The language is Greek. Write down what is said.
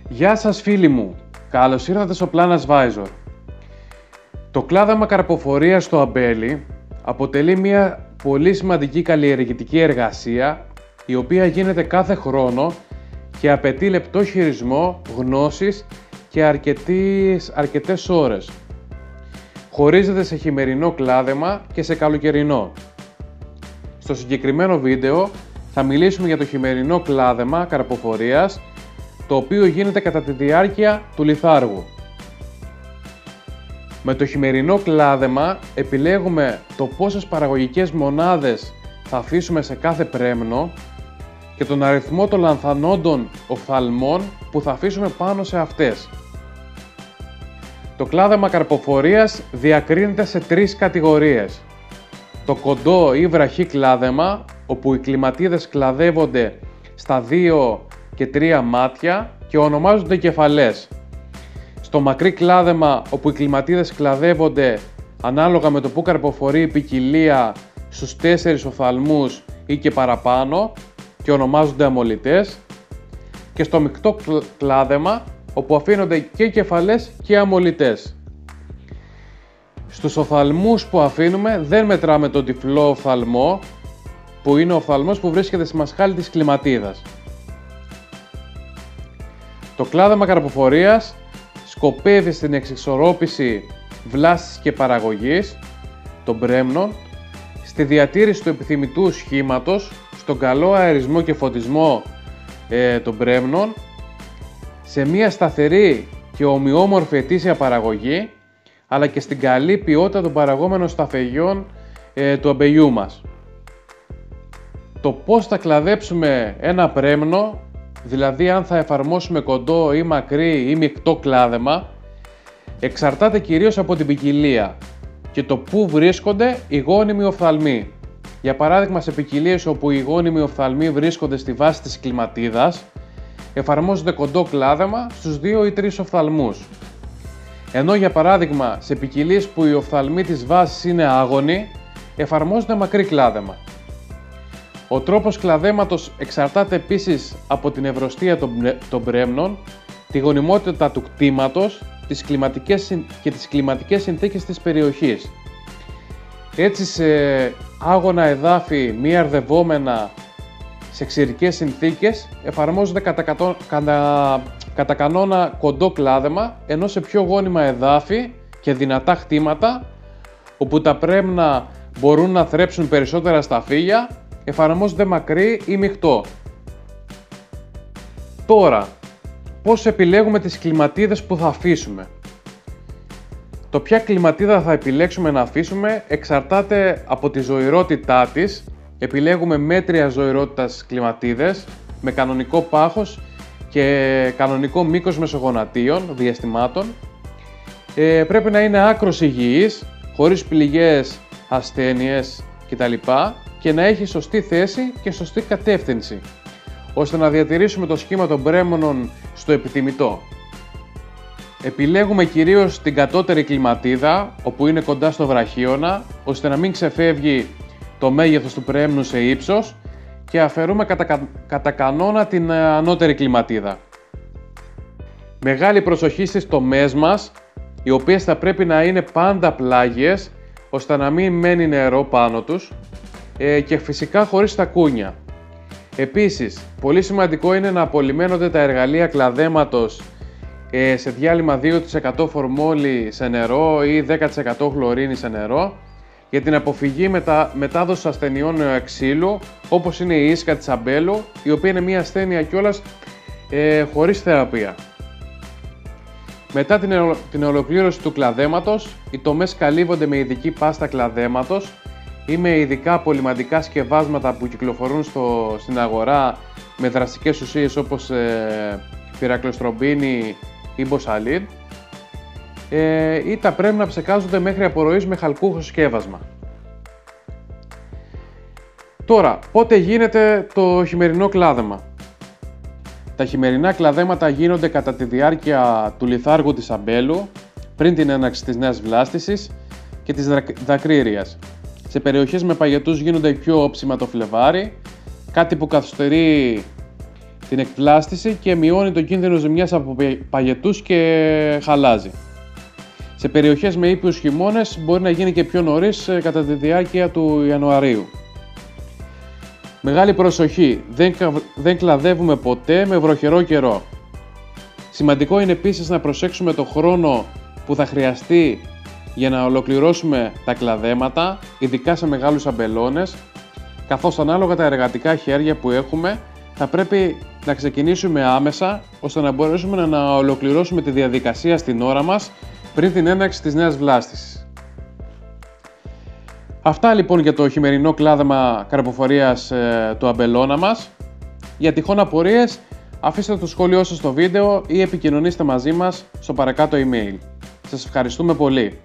Γεια σας φίλοι μου, καλώς ήρθατε στο Plan Advisor. Το κλάδεμα καρποφορίας στο αμπέλι αποτελεί μια πολύ σημαντική καλλιεργητική εργασία η οποία γίνεται κάθε χρόνο και απαιτεί λεπτό χειρισμό, γνώσης και αρκετές ώρες. Χωρίζεται σε χειμερινό κλάδεμα και σε καλοκαιρινό. Στο συγκεκριμένο βίντεο θα μιλήσουμε για το χειμερινό κλάδεμα καρποφορίας, το οποίο γίνεται κατά τη διάρκεια του λιθάργου. Με το χειμερινό κλάδεμα επιλέγουμε το πόσες παραγωγικές μονάδες θα αφήσουμε σε κάθε πρέμνο και τον αριθμό των λανθανόντων οφθαλμών που θα αφήσουμε πάνω σε αυτές. Το κλάδεμα καρποφορίας διακρίνεται σε τρεις κατηγορίες. Το κοντό ή βραχή κλάδεμα, όπου οι κλιματίδες κλαδεύονται στα 2 και 3 μάτια και ονομάζονται κεφαλές. Στο μακρύ κλάδεμα, όπου οι κλιματίδες κλαδεύονται ανάλογα με το που καρποφορεί η ποικιλία στους 4 οφθαλμούς ή και παραπάνω και ονομάζονται αμολυτές. Και στο μεικτό κλάδεμα, όπου αφήνονται και κεφαλές και αμολυτές. Στους οφθαλμούς που αφήνουμε δεν μετράμε τον τυφλό οφθαλμό, που είναι ο οφθαλμός που βρίσκεται στη μασχάλη της κλιματίδας. Το κλάδεμα καρποφορίας σκοπεύει στην εξισορρόπηση βλάστησης και παραγωγής των πρέμνων, στη διατήρηση του επιθυμητού σχήματος, στον καλό αερισμό και φωτισμό των πρέμνων, σε μια σταθερή και ομοιόμορφη ετήσια παραγωγή, αλλά και στην καλή ποιότητα των παραγόμενων σταφεγιών του αμπελιού μας. Το πώς θα κλαδέψουμε ένα πρέμνο, δηλαδή αν θα εφαρμόσουμε κοντό ή μακρύ ή μεικτό κλάδεμα, εξαρτάται κυρίως από την ποικιλία και το πού βρίσκονται οι γόνιμοι οφθαλμοί. Για παράδειγμα, σε ποικιλίες όπου οι γόνιμοι οφθαλμοί βρίσκονται στη βάση της κλιματίδας, εφαρμόζεται κοντό κλάδεμα στους 2 ή 3 οφθαλμούς. Ενώ για παράδειγμα, σε ποικιλίες που οι οφθαλμοί της βάσης είναι άγονοι, εφαρμόζεται μακρύ κλάδεμα. Ο τρόπος κλαδέματος εξαρτάται επίσης από την ευρωστία των πρέμνων, τη γονιμότητα του κτήματος και τις κλιματικές συνθήκες της περιοχής. Έτσι, σε άγωνα εδάφη μη αρδευόμενα σε ξηρικές συνθήκες εφαρμόζεται κατά κανόνα κοντό κλάδεμα, ενώ σε πιο γόνιμα εδάφη και δυνατά χτήματα, όπου τα πρέμνα μπορούν να θρέψουν περισσότερα σταφύλια, εφαρμόζεται μακρύ ή μεικτό. Τώρα, πώς επιλέγουμε τις κλιματίδες που θα αφήσουμε? Το ποια κλιματίδα θα επιλέξουμε να αφήσουμε εξαρτάται από τη ζωηρότητά της. Επιλέγουμε μέτρια ζωηρότητας κλιματίδες με κανονικό πάχος και κανονικό μήκος μεσογονατίων διαστημάτων. Πρέπει να είναι άκρως υγιής, χωρίς πληγές, ασθένειες κτλ. Και να έχει σωστή θέση και σωστή κατεύθυνση, ώστε να διατηρήσουμε το σχήμα των πρέμνων στο επιθυμητό. Επιλέγουμε κυρίως την κατώτερη κλιματίδα, όπου είναι κοντά στο βραχίωνα, ώστε να μην ξεφεύγει το μέγεθος του πρέμνου σε ύψος, και αφαιρούμε κατά κανόνα την ανώτερη κλιματίδα. Μεγάλη προσοχή στις τομές μας, οι οποίες θα πρέπει να είναι πάντα πλάγιες, ώστε να μην μένει νερό πάνω τους, και φυσικά χωρίς τα κούνια. Επίσης, πολύ σημαντικό είναι να απολυμμένονται τα εργαλεία κλαδέματος σε διάλειμμα 2% φορμόλι σε νερό ή 10% χλωρίνη σε νερό, για την αποφυγή μετάδοσης ασθενειών ξύλου, όπως είναι η ίσκα της αμπέλου, η οποία είναι μια ασθένεια κιόλας χωρίς θεραπεία. Μετά την ολοκλήρωση του κλαδέματος, οι τομές καλύβονται με ειδική πάστα κλαδέματος ή με ειδικά απολυμαντικά σκευάσματα που κυκλοφορούν στην αγορά με δραστικές ουσίες όπως πυρακλοστρομπίνη ή μποσαλίν, ή τα πρέπει να ψεκάζονται μέχρι απορροής με χαλκούχο σκεύασμα. Τώρα, πότε γίνεται το χειμερινό κλάδεμα? Τα χειμερινά κλαδέματα γίνονται κατά τη διάρκεια του λιθάργου της αμπέλου, πριν την έναρξη της νέας βλάστησης και της δακρύριας. Σε περιοχές με παγετούς γίνονται πιο όψιμα το Φλεβάρι, κάτι που καθυστερεί την εκπλάστηση και μειώνει το κίνδυνο ζημιάς από παγετούς και χαλάζι. Σε περιοχές με ήπιους χειμώνες μπορεί να γίνει και πιο νωρίς κατά τη διάρκεια του Ιανουαρίου. Μεγάλη προσοχή, δεν κλαδεύουμε ποτέ με βροχερό καιρό. Σημαντικό είναι επίσης να προσέξουμε το χρόνο που θα χρειαστεί για να ολοκληρώσουμε τα κλαδέματα, ειδικά σε μεγάλους αμπελώνες, καθώς ανάλογα τα εργατικά χέρια που έχουμε θα πρέπει να ξεκινήσουμε άμεσα ώστε να μπορέσουμε να ολοκληρώσουμε τη διαδικασία στην ώρα μας πριν την έναρξη της νέας βλάστησης. Αυτά λοιπόν για το χειμερινό κλάδεμα καρποφορίας του αμπελώνα μας. Για τυχόν απορίες, αφήστε το σχόλιο σας στο βίντεο ή επικοινωνήστε μαζί μας στο παρακάτω email. Σας ευχαριστούμε πολύ.